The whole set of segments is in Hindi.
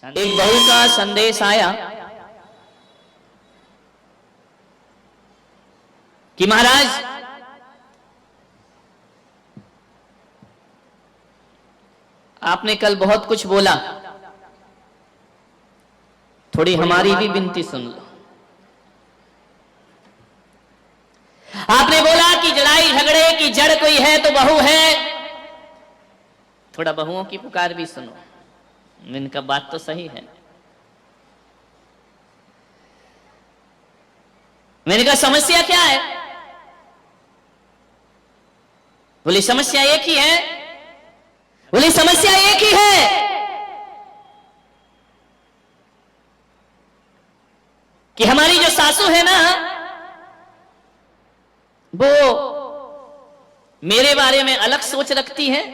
एक बहू का संदेश आया कि महाराज आपने कल बहुत कुछ बोला, थोड़ी हमारी भी विनती सुन लो। आपने बोला कि लड़ाई झगड़े की जड़ कोई है तो बहू है, थोड़ा बहुओं की पुकार भी सुनो। इनका बात तो सही है। मैंने कहा समस्या क्या है? बोली समस्या एक ही है। बोली समस्या एक ही है कि हमारी जो सासू है ना, वो मेरे बारे में अलग सोच रखती है,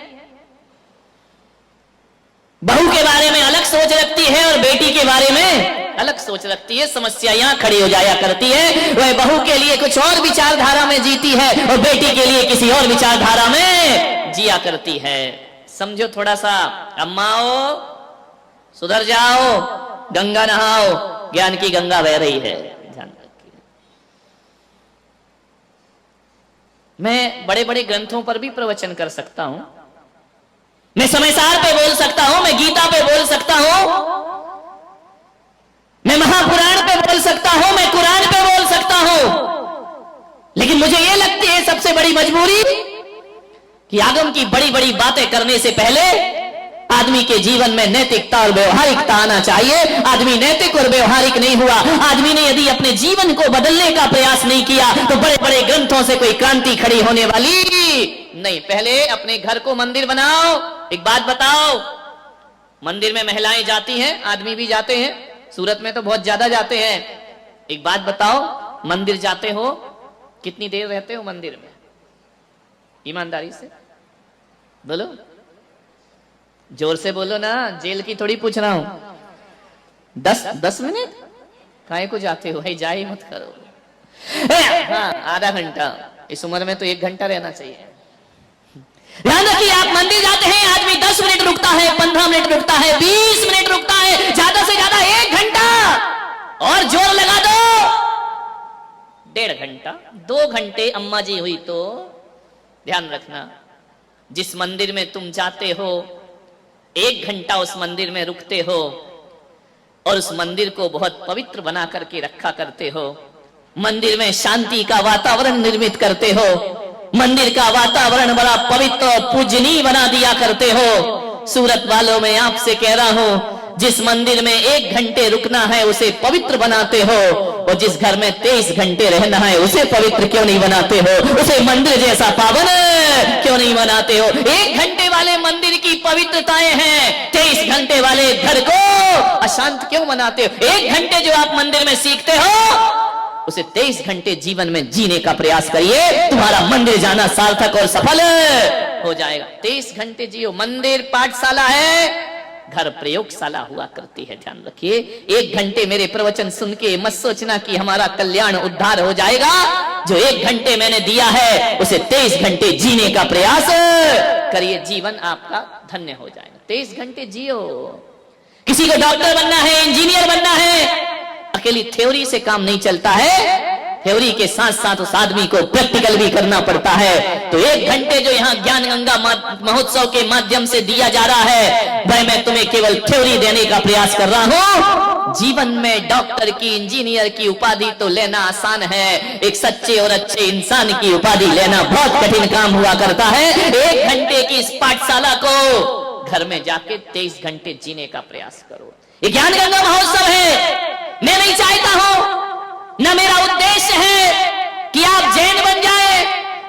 बहू के बारे में अलग सोच रखती है और बेटी के बारे में अलग सोच रखती है। समस्या यहां खड़ी हो जाया करती है। वह बहू के लिए कुछ और विचारधारा में जीती है और बेटी के लिए किसी और विचारधारा में जिया करती है। समझो थोड़ा सा, अम्माओ सुधर जाओ, गंगा नहाओ, ज्ञान की गंगा बह रही है। ध्यान रखिए। मैं बड़े बड़े ग्रंथों पर भी प्रवचन कर सकता हूं, मैं समयसार पे बोल सकता हूं, मैं गीता पे बोल सकता हूं, मैं महापुराण पे बोल सकता हूं, मैं कुरान पे बोल सकता हूं, लेकिन मुझे यह लगती है सबसे बड़ी मजबूरी कि आगम की बड़ी बड़ी बातें करने से पहले आदमी के जीवन में नैतिकता और व्यवहारिकता आना चाहिए। आदमी नैतिक और व्यवहारिक नहीं हुआ, आदमी ने यदि अपने जीवन को बदलने का प्रयास नहीं किया तो बड़े बड़े ग्रंथों से कोई क्रांति खड़ी होने वाली नहीं। पहले अपने घर को मंदिर बनाओ। एक बात बताओ, मंदिर में महिलाएं जाती हैं, आदमी भी जाते हैं, सूरत में तो बहुत ज्यादा जाते हैं। एक बात बताओ, मंदिर जाते हो कितनी देर रहते हो मंदिर में? ईमानदारी से बोलो, जोर से बोलो ना, जेल की थोड़ी पूछ रहा हूं। 10 मिनट काहे को जाते हो भाई? जाए मत करो। हाँ, आधा घंटा। इस उम्र में तो 1 घंटा रहना चाहिए। ध्यान रखिए, आप मंदिर जाते हैं, आदमी 10 मिनट रुकता है, 15 मिनट रुकता है, 20 मिनट रुकता है, ज्यादा से ज्यादा 1 घंटा, और जोर लगा दो 1.5 घंटा, 2 घंटे अम्मा जी हुई तो। ध्यान रखना, जिस मंदिर में तुम जाते हो 1 घंटा उस मंदिर में रुकते हो और उस मंदिर को बहुत पवित्र बना करके रखा करते हो, मंदिर में शांति का वातावरण निर्मित करते हो, मंदिर का वातावरण बड़ा पवित्र और पूजनीय बना दिया करते हो। सूरत वालों में आपसे कह रहा हूं, जिस मंदिर में 1 घंटे रुकना है उसे पवित्र बनाते हो, और जिस घर में 23 घंटे रहना है उसे पवित्र क्यों नहीं बनाते हो? उसे मंदिर जैसा पावन क्यों नहीं बनाते हो? 1 घंटे वाले मंदिर की पवित्रताएं हैं, 23 घंटे वाले घर को अशांत क्यों बनाते हो? 1 घंटे जो आप मंदिर में सीखते हो उसे 23 घंटे जीवन में जीने का प्रयास करिए, तुम्हारा मंदिर जाना सार्थक और सफल हो जाएगा। 23 घंटे जियो। मंदिर पाठशाला है, घर प्रयोगशाला हुआ करती है। ध्यान रखिए, 1 घंटे मेरे प्रवचन सुन के मत सोचना कि हमारा कल्याण उद्धार हो जाएगा। जो 1 घंटे मैंने दिया है उसे 23 घंटे जीने का प्रयास करिए, जीवन आपका धन्य हो जाएगा। 23 घंटे जियो। किसी को डॉक्टर बनना है, इंजीनियर बनना है, अकेली थ्योरी से काम नहीं चलता है, थ्योरी के साथ साथ उस आदमी को प्रैक्टिकल भी करना पड़ता है। तो 1 घंटे जो यहाँ ज्ञान गंगा महोत्सव के माध्यम से दिया जा रहा है, वह मैं तुम्हें केवल थ्योरी देने का प्रयास कर रहा हूँ। जीवन में डॉक्टर की, इंजीनियर की उपाधि तो लेना आसान है, एक सच्चे और अच्छे इंसान की उपाधि लेना बहुत कठिन काम हुआ करता है। 1 घंटे की इस पाठशाला को घर में जाके 23 घंटे जीने का प्रयास करो। ये ज्ञान गंगा महोत्सव है। मैं नहीं चाहता हूं, न मेरा उद्देश्य है कि आप जैन बन जाए,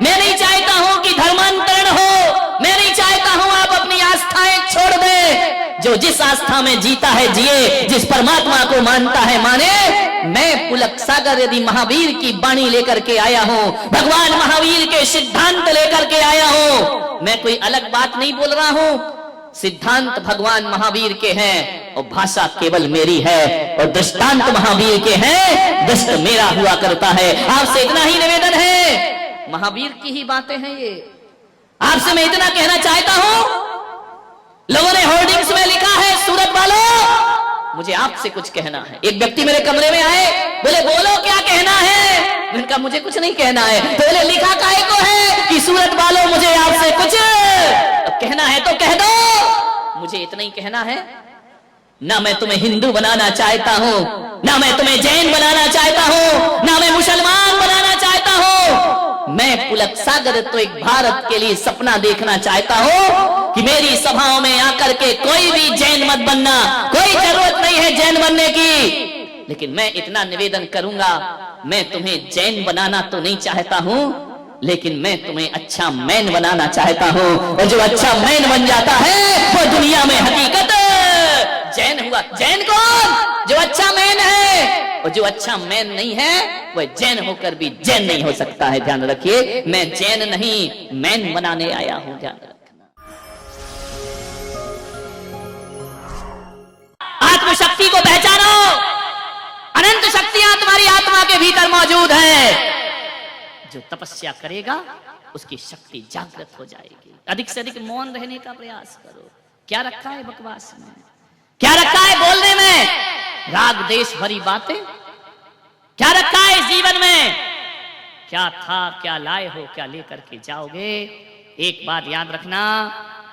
मैं नहीं चाहता हूं कि धर्मांतरण हो, मैं नहीं चाहता हूं आप अपनी आस्थाएं छोड़ दें। जो जिस आस्था में जीता है जिए, जिस परमात्मा को मानता है माने। मैं पुलक सागर यदि महावीर की वाणी लेकर के आया हूं, भगवान महावीर के सिद्धांत लेकर के आया हूं, मैं कोई अलग बात नहीं बोल रहा हूं। सिद्धांत भगवान महावीर के हैं और भाषा केवल मेरी है, और दृष्टांत महावीर के हैं, दृष्ट मेरा हुआ करता है। आपसे इतना ही निवेदन है, महावीर की ही बातें हैं ये। आपसे मैं इतना कहना चाहता हूं, लोगों ने होर्डिंग्स में लिखा है, सूरत वालों मुझे आपसे कुछ कहना है। एक व्यक्ति मेरे कमरे में आए, बोले बोलो क्या कहना है। मैंने कहा मुझे कुछ नहीं कहना है। बोले लिखा काहे को है कि सूरत वालों मुझे आपसे कुछ कहना है तो कह दो। मुझे इतना ही कहना है, ना मैं तुम्हें हिंदू बनाना चाहता हूं, ना मैं तुम्हें जैन बनाना चाहता हूं, ना मैं मुसलमान बनाना चाहता हूं। मैं पुलक सागर तो एक भारत के लिए सपना देखना चाहता हूं कि मेरी सभाओं में आकर के कोई भी जैन मत बनना, कोई जरूरत नहीं है जैन बनने की। लेकिन मैं इतना निवेदन करूंगा, मैं तुम्हें जैन बनाना तो नहीं चाहता हूं, लेकिन मैं तुम्हें अच्छा मैन बनाना चाहता हूं। और जो अच्छा मैन बन जाता है वो दुनिया में हकीकत जैन हुआ। जैन कौन? जो अच्छा मैन है। और जो अच्छा मैन नहीं है वह जैन होकर भी जैन नहीं हो सकता है। ध्यान रखिए, मैं जैन नहीं मैन बनाने आया हूं। ध्यान रखना। आत्मशक्ति को पहचानो। अनंत शक्तियां तुम्हारी आत्मा के भीतर मौजूद है। जो तपस्या करेगा उसकी शक्ति जागृत हो जाएगी। अधिक से अधिक मौन रहने का प्रयास करो। क्या रखा है बकवास में, क्या रखा है बोलने में, राग देश भरी बातें। क्या रखा है इस जीवन में, क्या था, क्या लाए हो, क्या लेकर के जाओगे। एक बात याद रखना,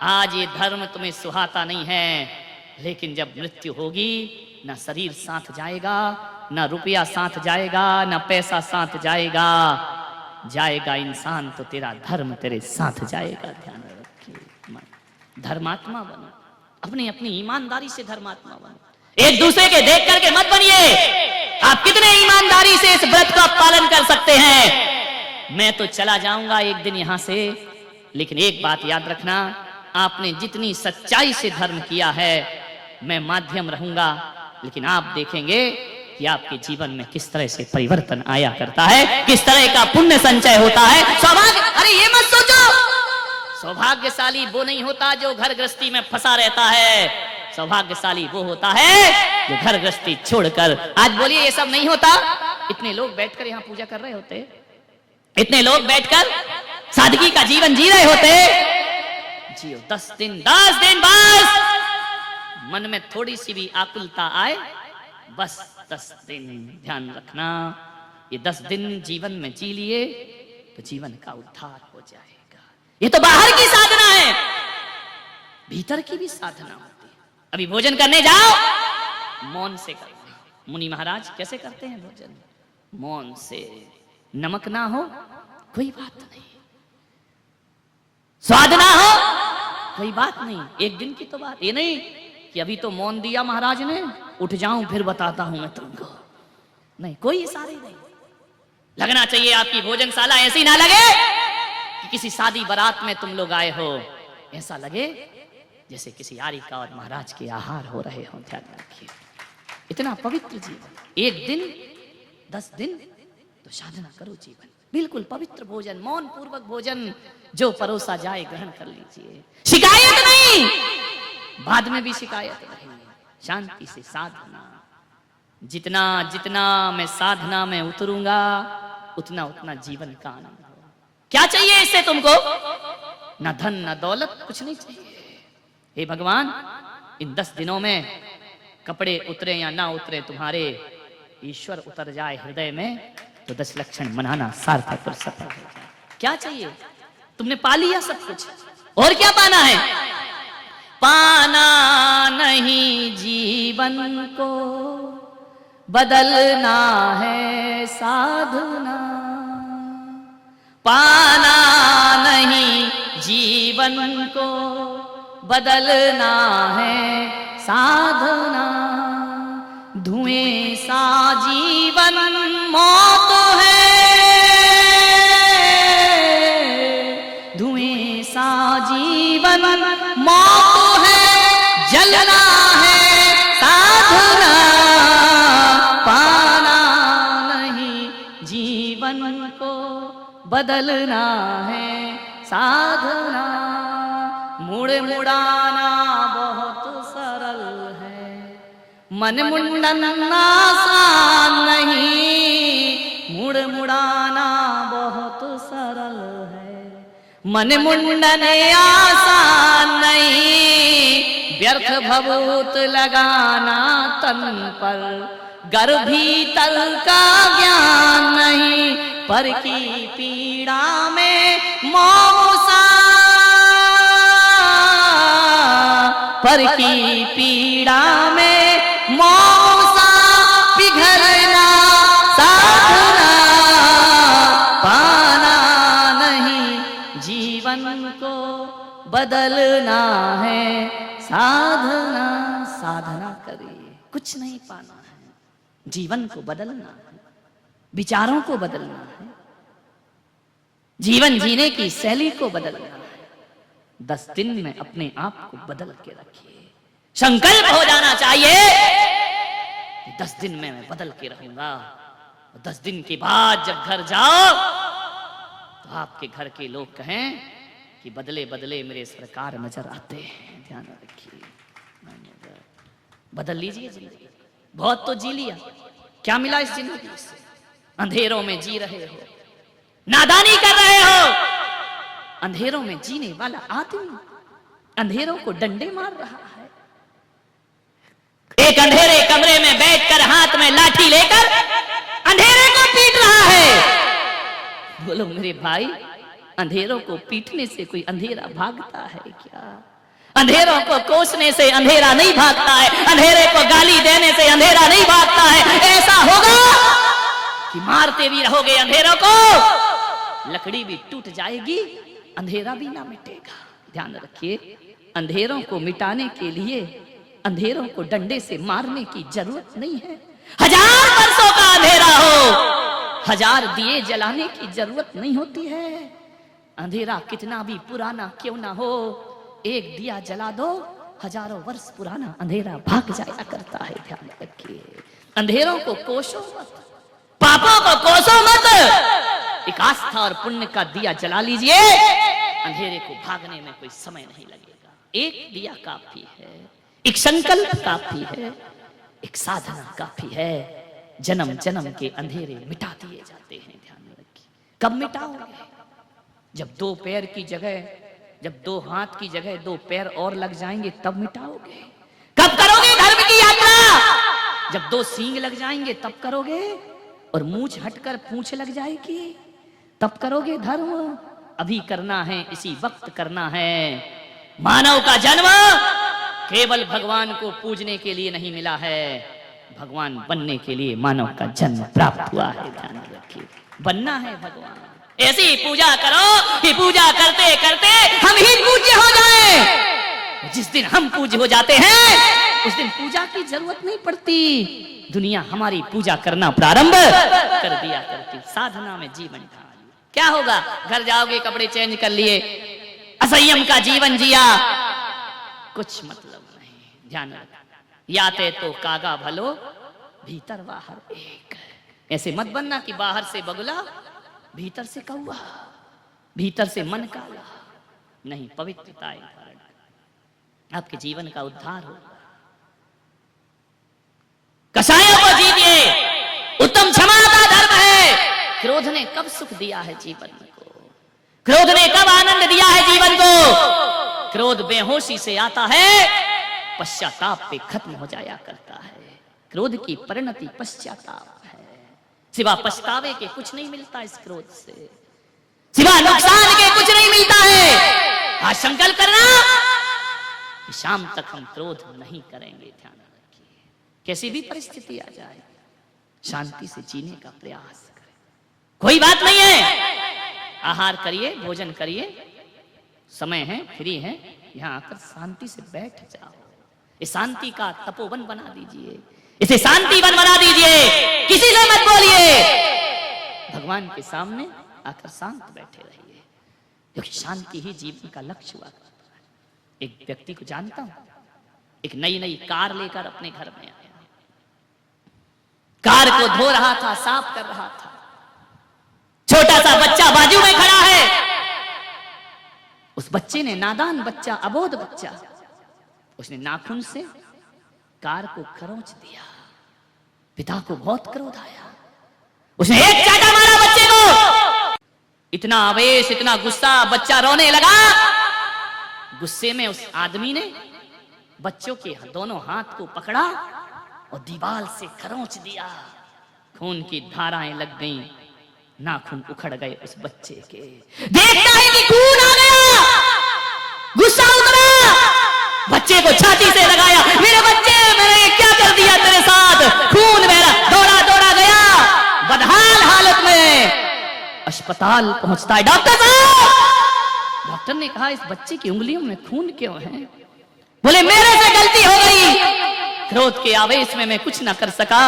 आज ये धर्म तुम्हें सुहाता नहीं है, लेकिन जब मृत्यु होगी ना शरीर साथ जाएगा, ना रुपया साथ जाएगा, ना पैसा साथ जाएगा, जाएगा इंसान तो तेरा धर्म तेरे साथ जाएगा। ध्यान रखिए, धर्मात्मा बनो, अपनी अपनी ईमानदारी से धर्मात्मा बनो। एक दूसरे के देख करके मत बनिए। आप कितने ईमानदारी से इस व्रत का पालन कर सकते हैं। मैं तो चला जाऊंगा एक दिन यहां से, लेकिन एक बात याद रखना, आपने जितनी सच्चाई से धर्म किया है, मैं माध्यम रहूंगा, लेकिन आप देखेंगे कि आपके जीवन में किस तरह से परिवर्तन आया करता है, किस तरह का पुण्य संचय होता है। सौभाग्य, अरे ये मत सोचो सौभाग्यशाली वो नहीं होता जो घर गृहस्थी में फंसा रहता है। सौभाग्यशाली वो होता है जो घर गृहस्थी छोड़कर, आज बोलिए ये सब नहीं होता। इतने लोग बैठकर यहाँ पूजा कर रहे होते, इतने लोग बैठकर सादगी का जीवन जी रहे होते। जियो 10 दिन बस मन में थोड़ी सी भी आकुलता आए, बस 10 दिन ध्यान रखना, ये 10 दिन जीवन में जी लिए तो जीवन का उद्धार हो जाएगा। ये तो बाहर की साधना है, भीतर की भी साधना होती है। अभी भोजन करने जाओ, मौन से करो। मुनि महाराज कैसे करते हैं भोजन? मौन से। नमक ना हो कोई बात नहीं, स्वाद ना हो कोई बात नहीं, एक दिन की तो बात। ये नहीं कि अभी तो मौन दिया महाराज ने, उठ जाऊं फिर बताता हूं मैं तुमको। नहीं, कोई इशारे नहीं। लगना चाहिए आपकी भोजनशाला ऐसी ना लगे कि किसी शादी बारात में तुम लोग आए हो, ऐसा लगे जैसे किसी यारिका और महाराज के आहार हो रहे हो। ध्यान रखिए, इतना पवित्र जीवन। एक दिन 10 दिन तो साधना करो जीवन, बिल्कुल पवित्र भोजन, मौन पूर्वक भोजन, जो परोसा जाए ग्रहण कर लीजिए। शिकायत नहीं, बाद में भी शिकायत नहीं, शांति से साधना। जितना जितना मैं साधना में उतरूंगा उतना उतना जीवन का आनंद होगा। क्या चाहिए इससे तुमको? ना धन ना दौलत, कुछ नहीं चाहिए। हे भगवान, इन 10 दिनों में कपड़े उतरे या ना उतरे, तुम्हारे ईश्वर उतर जाए हृदय में तो 10 लक्षण मनाना सार्थक और सफल हो जाए। क्या चाहिए? तुमने पा लिया सब कुछ, और क्या पाना है? पाना नहीं जीवन को, बदलना है साधना। पाना नहीं जीवन को, बदलना है साधना। धुएं सा जीवन मौत है, धुएं सा जीवन मौत है, जलना है साधना। पाना नहीं जीवन को, बदलना है साधना। मुड़ मुड़ाना बहुत सरल है, मन मुंडन आसान नहीं। मुड़ मुड़ाना बहुत सरल है, मन मुंडन आसान नहीं। व्यर्थ भभूत लगाना तन पर, गर भीतर का ज्ञान नहीं, पर की पीड़ा में मौसा, पर की पीड़ा में मौसा पिघलना, साधना पाना नहीं, जीवन को बदलना है साधना। साधना करिए, कुछ नहीं पाना है, जीवन को बदलना है, विचारों को बदलना है, जीवन जीने की शैली को बदलना है। 10 दिन में अपने आप को बदल के रखिए। संकल्प हो जाना चाहिए कि 10 दिन में मैं बदल के रहूंगा। 10 दिन के बाद जब घर जाओ तो आपके घर के लोग कहें कि बदले बदले मेरे सरकार नजर आते हैं। ध्यान रखिए, बदल लीजिए जिंदगी। बहुत तो जी लिया, क्या मिला इस जिंदगी से? अंधेरों में जी रहे हो, नादानी कर रहे हो। अंधेरों में जीने वाला आदमी अंधेरों को डंडे मार रहा है। एक अंधेरे कमरे में बैठकर हाथ में लाठी लेकर अंधेरे को पीट रहा है। बोलो मेरे भाई, अंधेरों को पीटने से कोई अंधेरा भागता है क्या? अंधेरों को कोसने से अंधेरा नहीं भागता है, अंधेरे को गाली देने से अंधेरा नहीं भागता है। ऐसा होगा कि मारते भी रहोगे अंधेरों को, लकड़ी भी टूट जाएगी, अंधेरा भी ना मिटेगा। ध्यान रखिए, अंधेरों को मिटाने के लिए अंधेरों को डंडे से मारने की जरूरत नहीं है। 1000 वर्षों का अंधेरा हो, 1000 दिए जलाने की जरूरत नहीं होती है। अंधेरा कितना भी पुराना क्यों ना हो, एक दिया जला दो, हजारों वर्ष पुराना अंधेरा भाग जाया करता है। ध्यान रखिए, अंधेरों को कोसो मत, पापों को कोसो मत। एक आस्था और पुण्य का दिया जला लीजिए, अंधेरे को भागने में कोई समय नहीं लगेगा। एक दिया काफी है, एक संकल्प काफी है, एक साधना काफी है। जन्म जन्म के अंधेरे मिटा दिए जाते हैं। ध्यान रखिए, कब मिटाओगे? जब 2 पैर की जगह, जब 2 हाथ की जगह 2 पैर और लग जाएंगे तब मिटाओगे। कब करोगे धर्म की यात्रा? जब 2 सींग लग जाएंगे तब करोगे, और मूंछ हटकर पूंछ लग जाएगी तब करोगे धर्म। अभी करना है, इसी वक्त करना है। मानव का जन्म केवल भगवान को पूजने के लिए नहीं मिला है, भगवान बनने के लिए मानव का जन्म प्राप्त हुआ है। ध्यान रखिए, बनना है भगवान। ऐसी पूजा करो कि पूजा करते करते हम ही पूज्य हो जाएं। जिस दिन हम पूज्य हो जाते हैं उस दिन पूजा की जरूरत नहीं पड़ती, दुनिया हमारी पूजा करना प्रारंभ कर दिया करती। साधना में जीवन ढाल। क्या होगा? घर जाओगे, कपड़े चेंज कर लिए, असंयम का जीवन जिया, कुछ मतलब नहीं। ध्यान रखना, याते तो कागा भलो, भीतर बाहर एक। ऐसे मत बनना कि बाहर से बगुला, भीतर से कौवा, भीतर से मन काला। नहीं, पवित्रता आपके जीवन का उद्धार होगा। कसायों को जीतिए, उत्तम क्षमा का धर्म है। क्रोध ने कब सुख दिया है जीवन को? क्रोध ने कब आनंद दिया है जीवन को? क्रोध बेहोशी से आता है, पश्चाताप पे खत्म हो जाया करता है। क्रोध की परिणति पश्चाताप है। सिवा पछतावे के कुछ नहीं मिलता इस क्रोध से, सिवा नुकसान के कुछ नहीं मिलता है। आज संकल्प करना कि शाम तक हम क्रोध नहीं करेंगे। ध्यान रखिए, कैसी भी परिस्थिति आ जाए शांति से जीने का प्रयास करें। कोई बात नहीं है, आहार करिए, भोजन करिए, समय है, फ्री है, यहां आकर शांति से बैठ जाओ। इस शांति का तपोवन बना दीजिए, इसे शांति वन बना दीजिए। किसी से मत बोलिए, भगवान के सामने आकर शांत बैठे रहिए, क्योंकि शांति ही जीवन का लक्ष्य हुआ करता है। एक व्यक्ति को जानता हूं, एक नई नई कार लेकर अपने घर में आया, कार को धो रहा था, साफ कर रहा था। छोटा सा बच्चा बाजू में खड़ा है। उस बच्चे ने, नादान बच्चा, अबोध बच्चा, उसने नाखून से कार को खरोंच दिया। पिता को बहुत क्रोध आया, उसने एक चाटा मारा बच्चे को। इतना आवेश, इतना गुस्सा, बच्चा रोने लगा। गुस्से में उस आदमी ने बच्चों के दोनों हाथ को पकड़ा और दीवार से खरोंच दिया, खून की धाराएं लग गईं, नाखून उखड़ गए उस बच्चे के। देखता है कि खून आ गया, गुस्सा उतरा, बच्चे को छाती से लगाया, मेरे बच्चे, मैंने क्या कर दिया तेरे साथ? खून मेरा दौड़ा दौड़ा गया, बदहाल हालत में अस्पताल पहुंचता है। डॉक्टर साहब, डॉक्टर ने कहा इस बच्चे की उंगलियों में खून क्यों है? बोले मेरे से गलती हो गई, क्रोध के आवेश में मैं कुछ ना कर सका,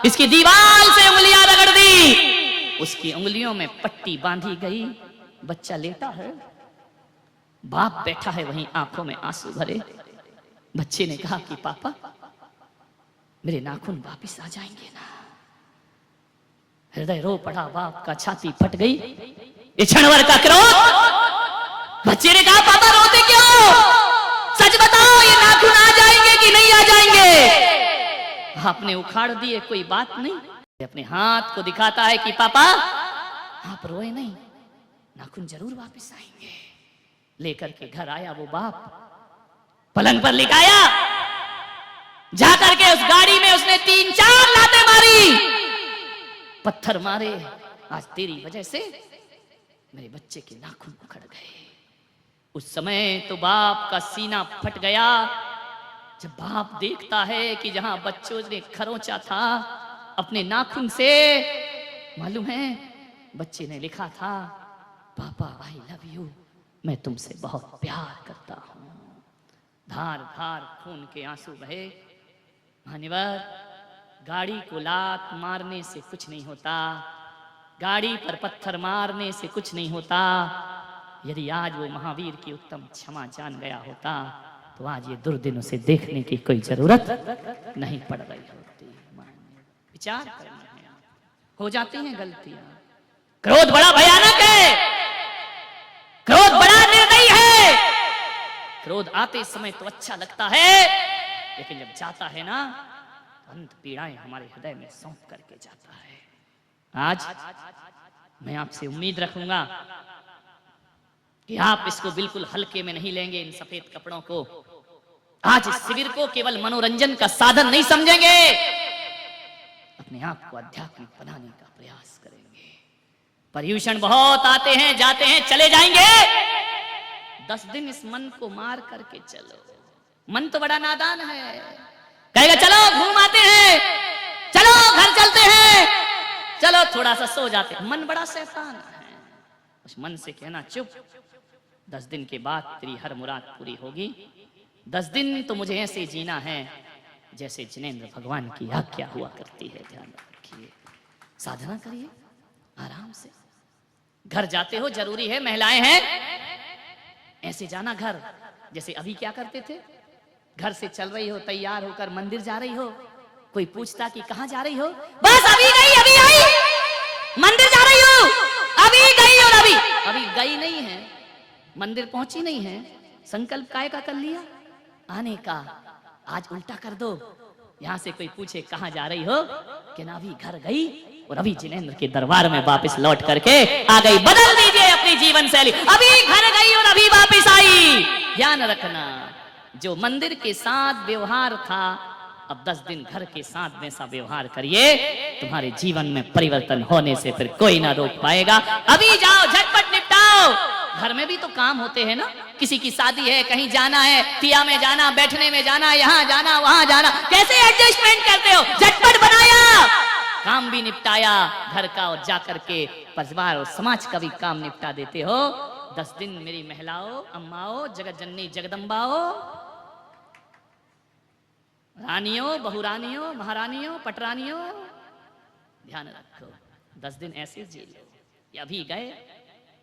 इसकी दीवार से उंगलियां रगड़ दी, उसकी उंगलियों में पट्टी बांधी गई। बच्चा लेटा है, बाप बैठा है वहीं, आंखों में आंसू भरे। बच्चे ने कहा कि पापा, मेरे नाखून वापिस आ जाएंगे ना? हृदय रो पड़ा, बाप का छाती फट गई। ये क्षणभर का क्रोध। बच्चे ने कहा पापा रोते क्यों? सच बताओ, ये नाखून आ जाएंगे कि नहीं आ जाएंगे? आपने उखाड़ दिए, कोई बात नहीं। अपने हाथ को दिखाता है कि पापा आप रोए नहीं, नाखून जरूर वापस आएंगे। लेकर के घर आया वो बाप, पलंग पर लिटाया, जाकर के उस गाड़ी में उसने 3-4 लातें मारी, पत्थर मारे। आज तेरी वजह से मेरे बच्चे के नाखून उखड़ गए। उस समय तो बाप का सीना फट गया, जब बाप देखता है कि जहां बच्चों ने खरोंचा था अपने नाखून से, मालूम है बच्चे ने लिखा था, पापा आई लव यू, मैं तुमसे बहुत प्यार करता हूं। धार धार खून के आंसू बहे। मान्यवर, गाड़ी को लात मारने से कुछ नहीं होता, गाड़ी पर पत्थर मारने से कुछ नहीं होता। यदि आज वो महावीर की उत्तम क्षमा जान गया होता तो आज ये दुर्दिन उसे देखने की कोई जरूरत नहीं पड़ रही होती। विचार करना है, हो जाती हैं गलतियां। क्रोध बड़ा भयानक है, क्रोध बड़ा निर्दयी है। क्रोध आते समय तो अच्छा लगता है, लेकिन जब जाता है ना, अंत पीड़ाएं हमारे हृदय में सौंप करके जाता है। आज मैं आपसे उम्मीद रखूंगा कि आप इसको बिल्कुल हल्के में नहीं लेंगे, इन सफेद कपड़ों को। आज इस शिविर को केवल मनोरंजन का साधन नहीं समझेंगे, अपने आप को आध्यात्मिक बनाने का प्रयास करेंगे। पर्यूषण बहुत आते हैं, जाते हैं, चले जाएंगे। 10 दिन इस मन को मार करके चलो। मन तो बड़ा नादान है, कहेगा चलो घूम आते हैं, चलो घर चलते हैं, चलो थोड़ा सा सो जाते हैं। मन बड़ा शैतान है। उस मन से कहना चुप, 10 दिन के बाद तेरी हर मुराद पूरी होगी। 10 दिन तो मुझे ऐसे जीना है जैसे जिनेंद्र भगवान की आज्ञा हुआ करती है। ध्यान रखिए, साधना करिए आराम से। घर जाते हो, जरूरी है, महिलाएं हैं, ऐसे जाना घर। जैसे अभी क्या करते थे, घर से चल रही हो, तैयार होकर मंदिर जा रही हो, कोई पूछता कि कहां जा रही हो, बस अभी गई, अभी आई, मंदिर जा रही हो, अभी गई। और अभी गई नहीं है, मंदिर पहुंची नहीं है, संकल्प काय का कर लिया आने का। आज उल्टा कर दो, यहां से कोई पूछे कहां जा रही हो, कि ना अभी घर गई और अभी जिनेंद्र के दरबार में वापस लौट करके आ गई। बदल दीजिए अपनी जीवन शैली, अभी घर गई और अभी वापस आई। ध्यान रखना, जो मंदिर के साथ व्यवहार था, अब 10 दिन घर के साथ वैसा व्यवहार करिए, तुम्हारे जीवन में परिवर्तन होने से फिर कोई ना रोक पाएगा। अभी जाओ, झटपट निपटाओ। घर में भी तो काम होते हैं ना, किसी की शादी है, कहीं जाना है, पिया में जाना, बैठने में जाना, यहाँ जाना, वहां जाना, कैसे एडजस्टमेंट करते हो? झटपट बनाया, काम भी निपटाया घर का, और जाकर के परिवार और समाज का भी काम निपटा देते हो। 10 दिन मेरी महिलाओं, अम्माओं, जगत जननी जगदम्बाओं, रानियों, बहुरानियों, महारानियों, पटरानियों, ध्यान रखो। 10 दिन ऐसे जी लो, या अभी गए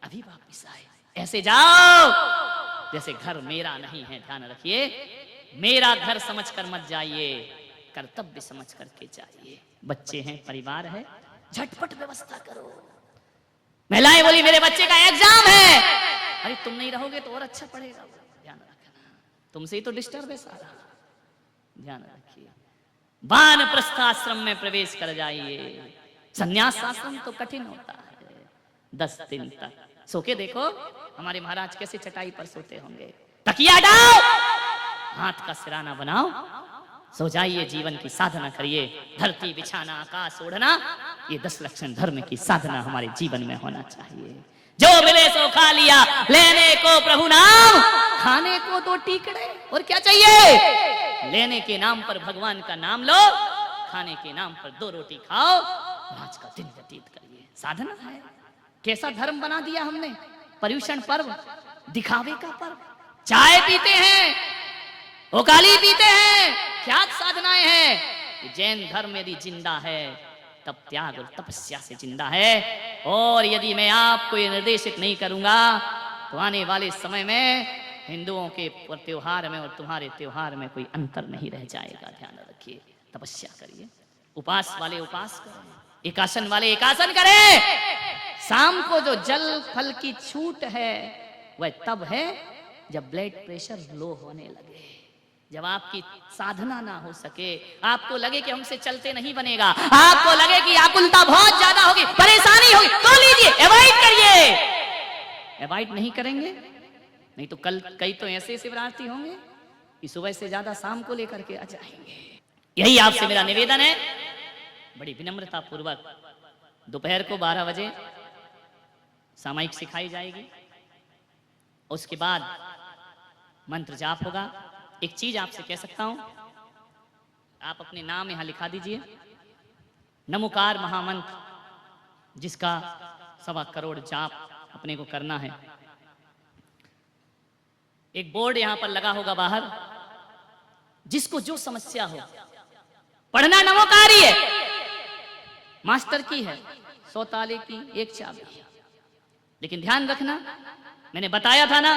अभी वापिस आए, ऐसे जाओ जैसे घर मेरा नहीं है। ध्यान रखिए, मेरा घर समझकर मत जाइए, कर्तव्य समझ करके जाइए। बच्चे हैं, परिवार है, झटपट व्यवस्था करो। महिलाएं बोली मेरे बच्चे का एग्जाम है, अरे तुम नहीं रहोगे तो और अच्छा पढ़ेगा। ध्यान रखना, तुमसे ही तो डिस्टर्ब है सारा। ध्यान रखिए, वानप्रस्थ आश्रम में प्रवेश कर जाइए। संन्यास आश्रम तो कठिन होता है। 10 दिन तक सो के देखो हमारे महाराज कैसे चटाई पर सोते होंगे। तकिया हटाओ, हाथ का सिराना बनाओ, सो जाइए, जीवन की साधना करिए। धरती बिछाना, आकाश ओढ़ना, ये 10 लक्षण धर्म की साधना हमारे जीवन में होना चाहिए। जो मिले सो खा लिया, लेने को प्रभु नाम, खाने को 2 टीकड़े, और क्या चाहिए? लेने के नाम पर भगवान का नाम लो, खाने के नाम पर 2 रोटी खाओ, आज का दिन व्यतीत करिए। साधना है। कैसा धर्म बना दिया हमने? पर्यूषण पर्व, दिखावे का पर्व। चाय पीते हैं, ओकाली पीते हैं, क्या साधनाएं हैं? जैन धर्म यदि जिंदा है तब त्याग और तपस्या से जिंदा है। और यदि मैं आपको ये निर्देशित नहीं करूंगा तो आने वाले समय में हिंदुओं के त्योहार में और तुम्हारे त्योहार में कोई अंतर नहीं रह जाएगा। ध्यान रखिए, तपस्या करिए। उपास वाले उपास करें, एकासन वाले एकासन करें। शाम को जो जल फल की छूट है वह तब है जब ब्लड प्रेशर लो होने लगे, जब आपकी साधना ना हो सके, आपको लगे कि हमसे चलते नहीं बनेगा, आपको लगे कि आकुलता बहुत ज्यादा होगी, परेशानी होगी, तो लीजिए, अवॉइड करिए। अवॉइड नहीं करेंगे नहीं तो कल कई तो ऐसे शिवरात्रि होंगे कि सुबह से ज्यादा शाम को लेकर के आ जाएंगे। यही आपसे मेरा निवेदन है, बड़ी विनम्रता पूर्वक दोपहर को 12 बजे सामायिक सिखाई जाएगी। उसके बाद मंत्र जाप होगा। एक चीज आपसे कह सकता हूं, आप अपने नाम यहां लिखा दीजिए। नमोकार महामंत्र, जिसका 1.25 करोड़ जाप अपने को करना है। एक बोर्ड यहां पर लगा होगा बाहर, जिसको जो समस्या हो, पढ़ना नमोकार ही है, मास्टर की है, 100 ताले की 1 चाबी। लेकिन ध्यान रखना, मैंने बताया था ना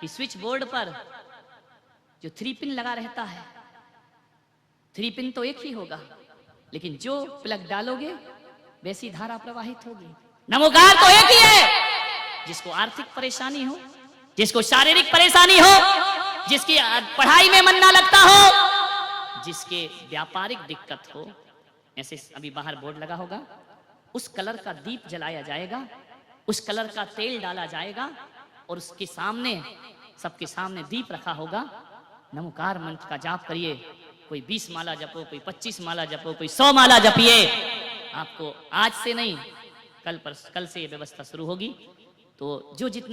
कि स्विच बोर्ड पर जो 3 पिन लगा रहता है, 3 पिन तो एक ही होगा, लेकिन जो प्लग डालोगे वैसी धारा प्रवाहित होगी। नमोकार तो एक ही है। जिसको आर्थिक परेशानी हो, जिसको शारीरिक परेशानी हो, जिसकी पढ़ाई में मन ना लगता हो, जिसके व्यापारिक दिक्कत हो, ऐसे अभी बाहर बोर्ड लगा होगा, उस कलर का दीप जलाया जाएगा, उस कलर का तेल डाला जाएगा और उसके सामने, सबके सामने दीप रखा होगा। नमोकार मंत्र का जाप करिए। कोई 20 माला जपो, कोई 25 माला जपो, कोई 100 माला जपिए। आपको आज से नहीं, कल से ये व्यवस्था शुरू होगी। तो जो जितनी